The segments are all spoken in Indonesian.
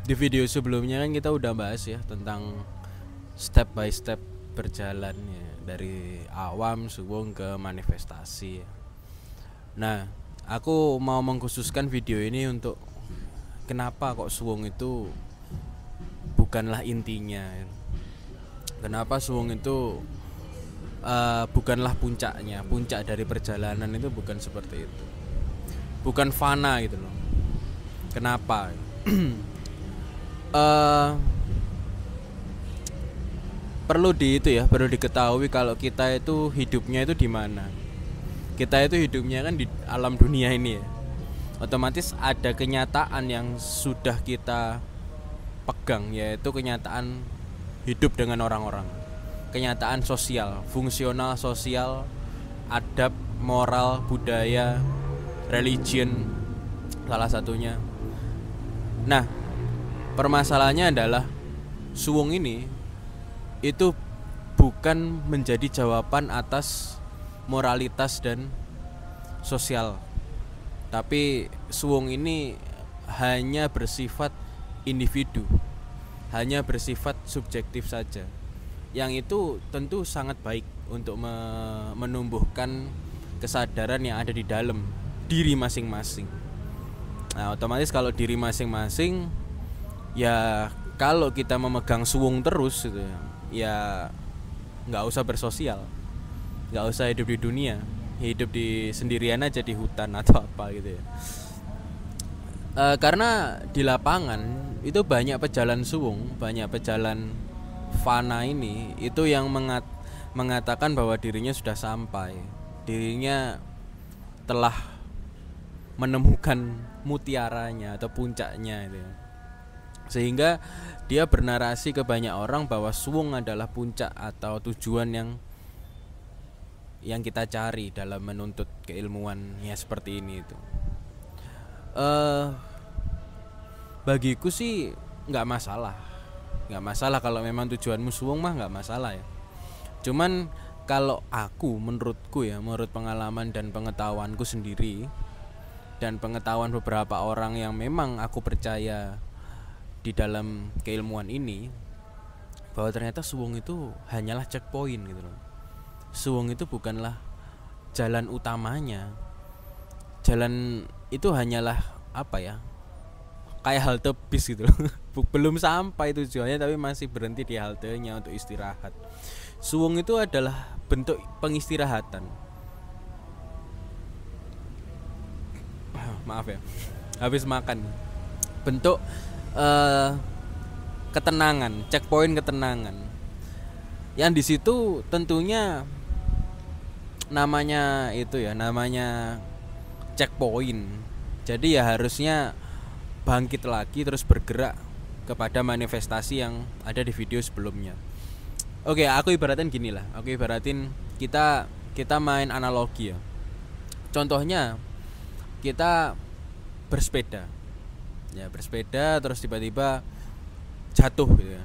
Di video sebelumnya kan kita udah bahas ya tentang step by step berjalannya dari awam suwung ke manifestasi ya. Nah, aku mau mengkhususkan video ini untuk kenapa kok suwung itu bukanlah intinya. Kenapa suwung itu bukanlah puncaknya. Puncak dari perjalanan itu bukan seperti itu. Bukan fana gitu loh. Kenapa? Perlu diketahui kalau kita itu hidupnya itu di mana. Kita itu hidupnya kan di alam dunia ini ya. Otomatis ada kenyataan yang sudah kita pegang, yaitu kenyataan hidup dengan orang-orang. Kenyataan sosial, fungsional sosial, adab, moral, budaya, religion salah satunya. Nah, permasalahannya adalah suwung ini itu bukan menjadi jawaban atas moralitas dan sosial. Tapi suwung ini hanya bersifat individu, hanya bersifat subjektif saja. Yang itu tentu sangat baik untuk menumbuhkan kesadaran yang ada di dalam diri masing-masing. Nah, otomatis kalau diri masing-masing, ya kalau kita memegang suwung terus gitu ya nggak usah bersosial, nggak usah hidup di dunia, hidup di sendirian aja di hutan atau apa gitu ya. Karena di lapangan itu banyak pejalan suwung, banyak pejalan fana ini itu yang mengatakan bahwa dirinya sudah sampai, dirinya telah menemukan mutiaranya atau puncaknya itu ya. Sehingga dia bernarasi ke banyak orang bahwa suwung adalah puncak atau tujuan yang kita cari dalam menuntut keilmuan ya seperti ini itu. Bagiku sih nggak masalah kalau memang tujuanmu suwung mah nggak masalah ya. Cuman kalau menurutku ya, menurut pengalaman dan pengetahuanku sendiri dan pengetahuan beberapa orang yang memang aku percaya di dalam keilmuan ini, bahwa ternyata suwung itu hanyalah checkpoint gitu loh. Suwung itu bukanlah jalan utamanya. Jalan itu hanyalah apa ya? Kayak halte bis gitu loh. Belum sampai tujuannya tapi masih berhenti di haltenya untuk istirahat. Suwung itu adalah bentuk pengistirahatan. Maaf ya. Habis makan. Bentuk ketenangan, checkpoint ketenangan. Yang di situ tentunya namanya checkpoint. Jadi ya harusnya bangkit lagi terus bergerak kepada manifestasi yang ada di video sebelumnya. Oke, aku ibaratin gini lah. Aku ibaratin kita main analogi ya. Contohnya kita bersepeda. Ya bersepeda terus tiba-tiba jatuh gitu ya.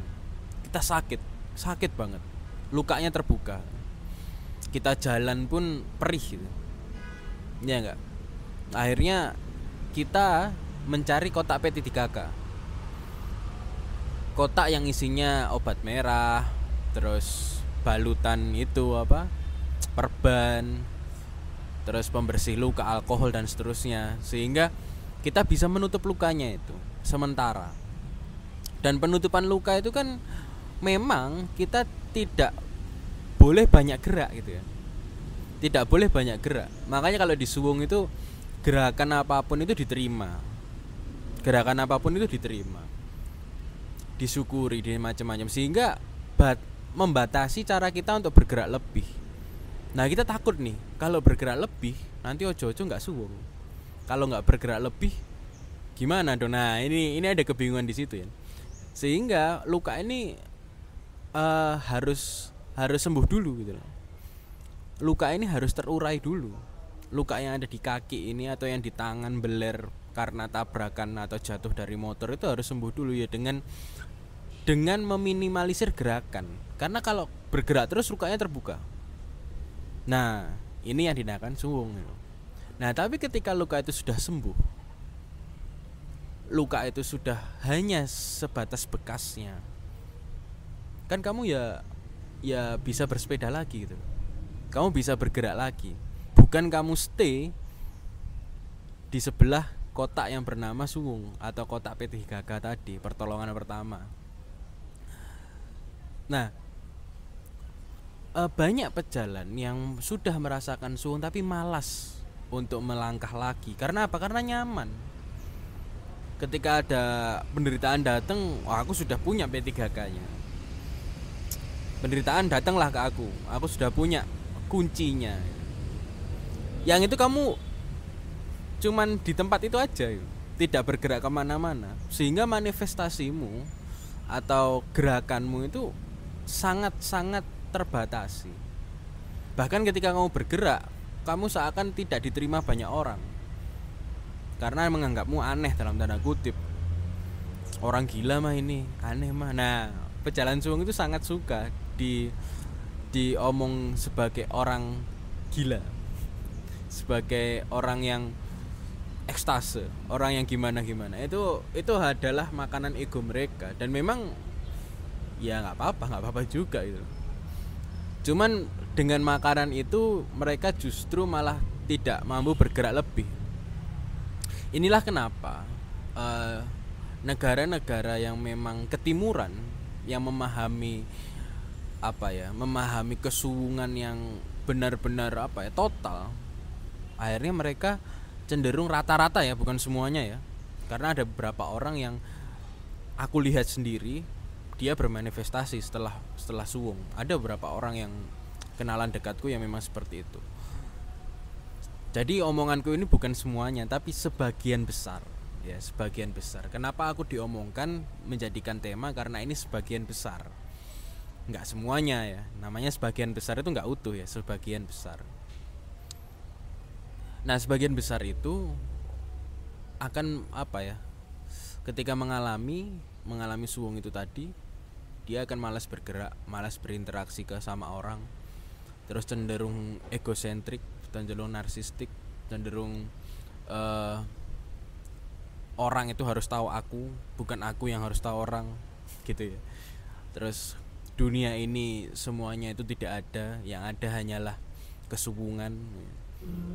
Kita sakit banget, lukanya terbuka. Kita jalan pun perih gitu, ya enggak. Akhirnya kita mencari kotak P3K, kotak yang isinya obat merah, terus balutan itu apa, perban, terus pembersih luka, alkohol dan seterusnya, sehingga kita bisa menutup lukanya itu sementara. Dan penutupan luka itu kan memang kita tidak boleh banyak gerak gitu ya. Tidak boleh banyak gerak. Makanya kalau di suwung itu gerakan apapun itu diterima. Gerakan apapun itu diterima. Disyukuri di macam-macam sehingga membatasi cara kita untuk bergerak lebih. Nah, kita takut nih kalau bergerak lebih nanti ojo-ojo enggak suwung. Kalau nggak bergerak lebih gimana dong? Nah ini ada kebingungan di situ ya. Sehingga luka ini harus sembuh dulu gitu loh. Luka ini harus terurai dulu. Luka yang ada di kaki ini atau yang di tangan beler karena tabrakan atau jatuh dari motor itu harus sembuh dulu ya, dengan meminimalisir gerakan. Karena kalau bergerak terus lukanya terbuka. Nah ini yang dinamakan suwung gitu. Nah tapi ketika luka itu sudah sembuh, luka itu sudah hanya sebatas bekasnya, kan kamu ya bisa bersepeda lagi gitu. Kamu bisa bergerak lagi. Bukan kamu stay di sebelah kotak yang bernama suwung atau kotak P3K tadi, pertolongan pertama. Nah, banyak pejalan yang sudah merasakan suwung tapi malas untuk melangkah lagi. Karena apa? Karena nyaman. Ketika ada penderitaan datang, aku sudah punya P3K-nya. Penderitaan datanglah ke aku sudah punya kuncinya. Yang itu kamu cuman di tempat itu aja, tidak bergerak kemana-mana, sehingga manifestasimu atau gerakanmu itu sangat-sangat terbatasi. Bahkan ketika kamu bergerak, kamu seakan tidak diterima banyak orang karena menganggapmu aneh dalam tanda kutip. Orang gila mah ini, aneh mah. Nah, pejalan suwung itu sangat suka diomong sebagai orang gila, sebagai orang yang ekstase, orang yang gimana. Itu adalah makanan ego mereka, dan memang ya nggak apa-apa juga itu. Cuman dengan makanan itu mereka justru malah tidak mampu bergerak lebih. Inilah kenapa negara-negara yang memang ketimuran, yang memahami kesuwungan yang benar-benar total, akhirnya mereka cenderung rata-rata ya, bukan semuanya ya, karena ada beberapa orang yang aku lihat sendiri dia bermanifestasi setelah suwung. Ada beberapa orang yang kenalan dekatku yang memang seperti itu. Jadi omonganku ini bukan semuanya, tapi sebagian besar ya, sebagian besar. Kenapa aku diomongkan menjadikan tema? Karena ini sebagian besar, nggak semuanya ya. Namanya sebagian besar itu nggak utuh ya, sebagian besar. Nah, sebagian besar itu akan ketika mengalami suwung itu tadi, dia akan malas bergerak, malas berinteraksi sama orang, terus cenderung egosentrik, cenderung narsistik, cenderung orang itu harus tahu aku, bukan aku yang harus tahu orang, gitu ya. Terus dunia ini semuanya itu tidak ada, yang ada hanyalah kesuwungan.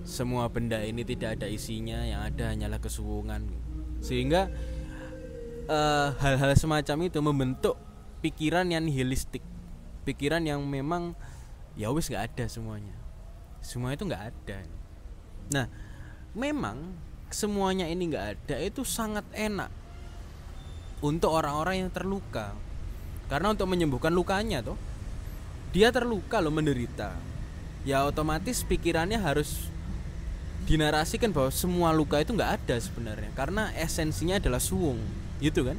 Semua benda ini tidak ada isinya, yang ada hanyalah kesuwungan. Sehingga hal-hal semacam itu membentuk pikiran yang nihilistik, pikiran yang memang ya wis nggak ada semuanya, semua itu nggak ada. Nah, memang semuanya ini nggak ada itu sangat enak untuk orang-orang yang terluka, karena untuk menyembuhkan lukanya tuh, dia terluka loh, menderita, ya otomatis pikirannya harus dinarasikan bahwa semua luka itu nggak ada sebenarnya, karena esensinya adalah suwung, gitu kan.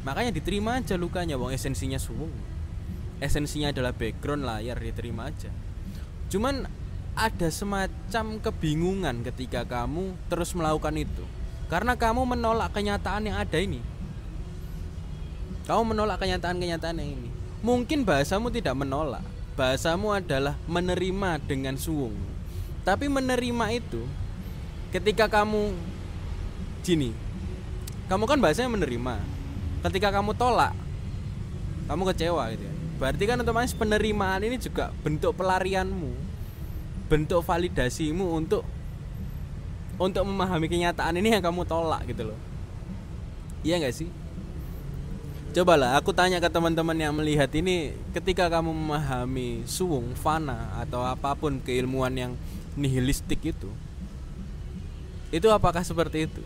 Makanya diterima aja lukanya, wong esensinya suwung, esensinya adalah background layar, diterima aja. Cuman ada semacam kebingungan ketika kamu terus melakukan itu, karena kamu menolak kenyataan yang ada ini. Kamu menolak kenyataan yang ini. Mungkin bahasamu tidak menolak, bahasamu adalah menerima dengan suwung. Tapi menerima itu ketika kamu kamu kan bahasanya menerima. Ketika kamu tolak, kamu kecewa gitu ya. Berarti kan otomatis penerimaan ini juga bentuk pelarianmu, bentuk validasimu untuk memahami kenyataan ini yang kamu tolak gitu loh. Iya gak sih? Cobalah aku tanya ke teman-teman yang melihat ini, ketika kamu memahami suwung, fana, atau apapun keilmuan yang nihilistik itu apakah seperti itu?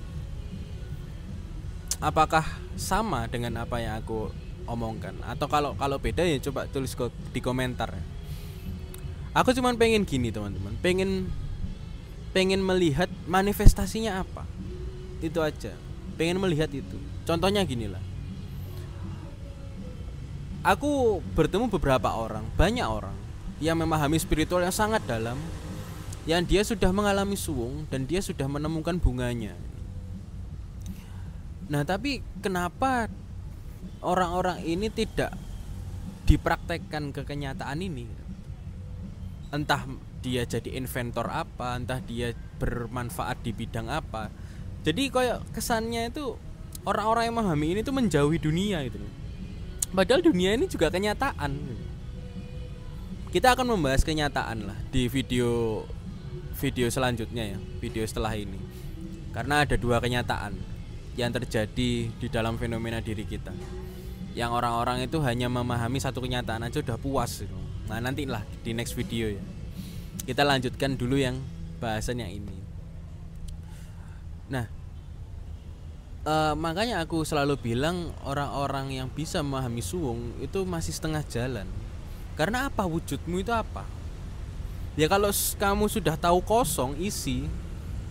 Apakah sama dengan apa yang aku omongkan? Atau kalau beda ya coba tulis di komentar. Aku cuman pengen gini teman-teman, pengen melihat manifestasinya apa, itu aja. Pengen melihat itu. Contohnya gini lah, aku bertemu beberapa orang, banyak orang yang memahami spiritual yang sangat dalam, yang dia sudah mengalami suwung dan dia sudah menemukan bunganya. Nah, tapi kenapa orang-orang ini tidak dipraktekkan ke kenyataan ini? Entah dia jadi inventor apa, entah dia bermanfaat di bidang apa. Jadi kayak kesannya itu orang-orang yang memahami ini tuh menjauhi dunia itu. Padahal dunia ini juga kenyataan. Kita akan membahas kenyataan lah di video selanjutnya ya, video setelah ini. Karena ada dua kenyataan yang terjadi di dalam fenomena diri kita. Yang orang-orang itu hanya memahami satu kenyataan aja udah puas gitu. Nah, nantilah di next video ya. Kita lanjutkan dulu yang bahasan yang ini. Nah, makanya aku selalu bilang orang-orang yang bisa memahami suwung itu masih setengah jalan. Karena apa? Wujudmu itu apa? Ya kalau kamu sudah tahu kosong, isi,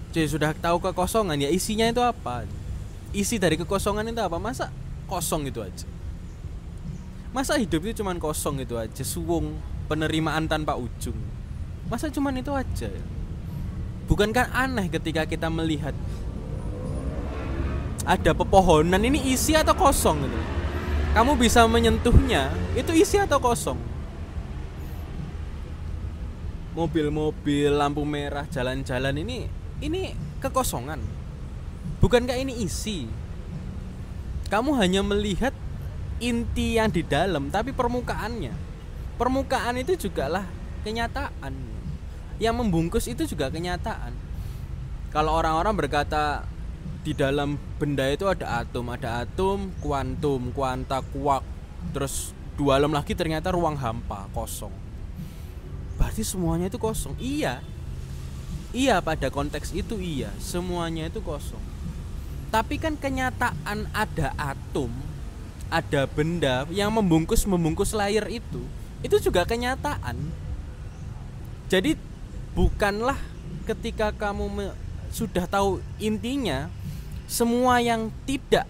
jadi sudah tahu kekosongan, ya isinya itu apa? Isi dari kekosongan itu apa? Masa kosong itu aja? Masa hidup itu cuman kosong itu aja? Suwung, penerimaan tanpa ujung. Masa cuman itu aja? Bukankah aneh ketika kita melihat ada pepohonan, ini isi atau kosong gitu? Kamu bisa menyentuhnya, itu isi atau kosong? Mobil-mobil, lampu merah, jalan-jalan ini kekosongan. Bukankah ini isi? Kamu hanya melihat inti yang di dalam, tapi permukaannya. Permukaan itu jugalah kenyataan. Yang membungkus itu juga kenyataan. Kalau orang-orang berkata di dalam benda itu ada atom, kuantum, kuanta, kuak, terus dua alam lagi ternyata ruang hampa, kosong. Berarti semuanya itu kosong. Iya, pada konteks itu iya, semuanya itu kosong. Tapi kan kenyataan ada atom, ada benda yang membungkus layar itu juga kenyataan. Jadi bukanlah ketika kamu sudah tahu intinya, semua yang tidak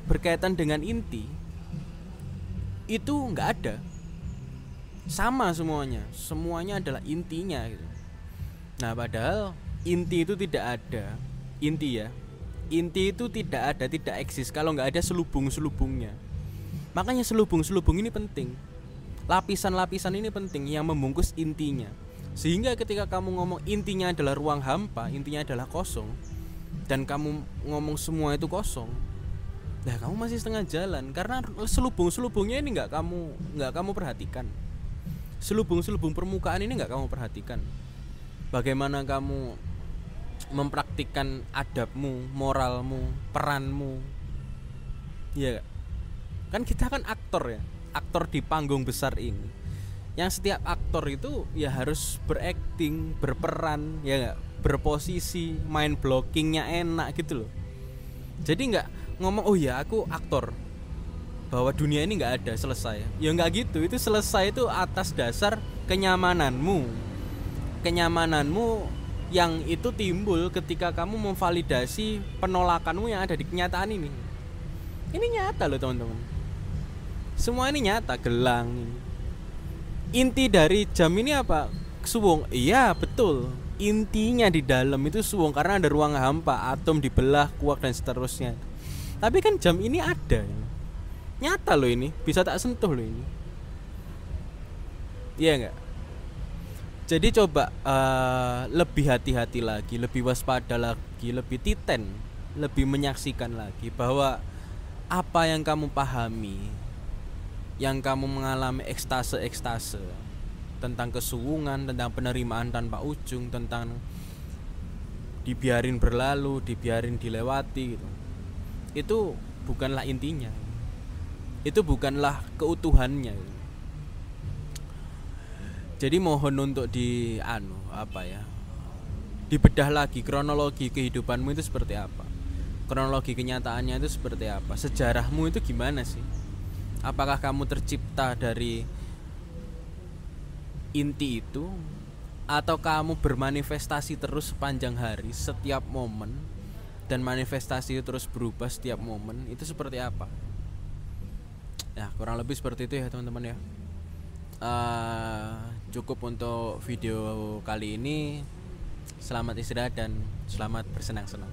berkaitan dengan inti itu nggak ada. Sama semuanya adalah intinya gitu. Nah, padahal inti itu tidak ada. Inti itu tidak ada, tidak eksis kalau nggak ada selubung-selubungnya. Makanya selubung-selubung ini penting. Lapisan-lapisan ini penting yang membungkus intinya. Sehingga ketika kamu ngomong intinya adalah ruang hampa, intinya adalah kosong, dan kamu ngomong semua itu kosong, nah kamu masih setengah jalan. Karena selubung-selubungnya ini nggak kamu perhatikan. Selubung-selubung permukaan ini nggak kamu perhatikan. Bagaimana kamu mempraktikkan adabmu, moralmu, peranmu. Ya kan kita kan aktor ya, aktor di panggung besar ini. Yang setiap aktor itu ya harus berakting, berperan, ya nggak, berposisi, main blockingnya enak gitu loh. Jadi nggak ngomong oh ya aku aktor, bahwa dunia ini nggak ada, selesai. Ya nggak gitu. Itu selesai itu atas dasar kenyamananmu yang itu timbul ketika kamu memvalidasi penolakanmu yang ada di kenyataan ini. Ini nyata loh teman-teman. Semua ini nyata, gelang ini. Inti dari jam ini apa? Suwung. Iya betul. Intinya di dalam itu suwung karena ada ruang hampa, atom dibelah, kuak dan seterusnya. Tapi kan jam ini ada. Nyata loh ini, bisa tak sentuh loh ini. Iya enggak? Jadi coba lebih hati-hati lagi, lebih waspada lagi, lebih titen, lebih menyaksikan lagi bahwa apa yang kamu pahami, yang kamu mengalami ekstase tentang kesuwungan, tentang penerimaan tanpa ujung, tentang dibiarin berlalu, dibiarin dilewati gitu. Itu bukanlah intinya. Itu bukanlah keutuhannya gitu. Jadi mohon untuk dibedah lagi kronologi kehidupanmu itu seperti apa, kronologi kenyataannya itu seperti apa, sejarahmu itu gimana sih? Apakah kamu tercipta dari inti itu, atau kamu bermanifestasi terus sepanjang hari, setiap momen, dan manifestasi itu terus berubah setiap momen? Itu seperti apa? Ya kurang lebih seperti itu ya teman-teman ya. Cukup untuk video kali ini. Selamat istirahat dan selamat bersenang-senang.